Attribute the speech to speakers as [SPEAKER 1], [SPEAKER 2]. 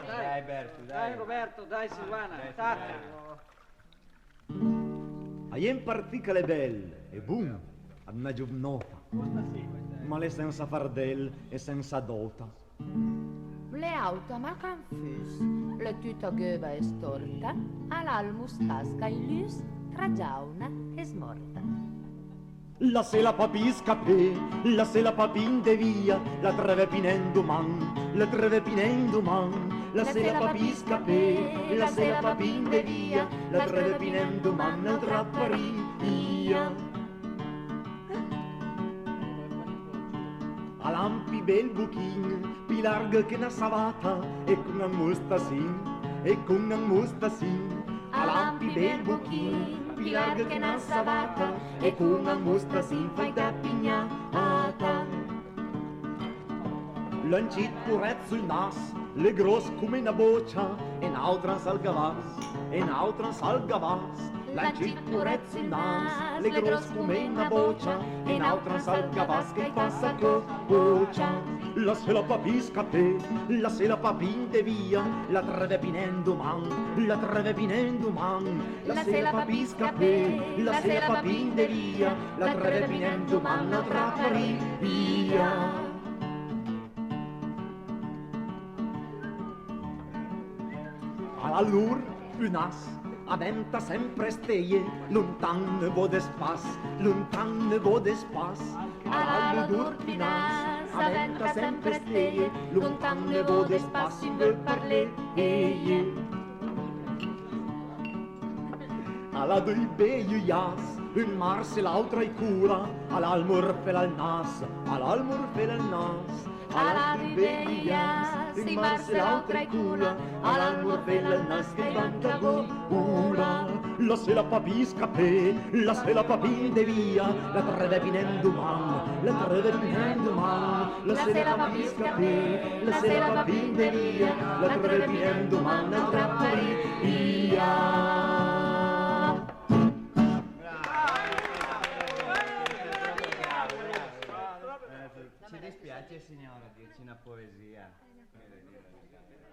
[SPEAKER 1] Dai Berto,
[SPEAKER 2] Dai Roberto, dai Silvana, tacca.
[SPEAKER 3] Aien particole belle e boom, ad una giovnota, ma lei senza fardel e senza dota.
[SPEAKER 4] Le auto ma confus, le tuta göva è storta, all'almus casca in lus, tra giauna e smorta.
[SPEAKER 3] La se la papi scapé, la se la papi in de via, la treve pinendo man, la treve pinendo man. La se la papi scapé, la se la papi in de via, la treve pinendo man, la trapparia. A lampi bel buchin, più larga che una savata, e con una mustasin, e con una mustasin. A lampi bel buchin, più larga che una savata, e con una mustasin fai da pignata. Lancit purezzo il nas, le gros come una boccia, e n'altra salgavas, e n'altra salgavas. Lancit purezzo il nas, le gros come una boccia, e n'altra salgavas che passa con boccia. La se la papi scapé, la se la papi in de via, la treve pinendo man, la treve pinendo man. La se la papi scapé, la se la papi in de via, la treve pinendo man, la trapparia. All'ur, unas, aventa sempre steie, lontan ne vo d'espas, lontan ne vo d'espas. All'ur, unas, aventa sempre steie, lontan ne vo d'espas, in veut parler, Alla doi beio ias, un mars e l'altra i cura, all'almur fel al nas, all'almur fel al nas. Alla doi beio ias, un mars e l'altra i cura, all'almur fel al nas che vanta gura. La se la papi scapé, la se la papi de via, la treve pinendo man, la treve pinendo man. La se la papi scapé, la se la papi de via, la treve pinendo man, la trapparia.
[SPEAKER 1] Ci dispiace signora dirci una poesia.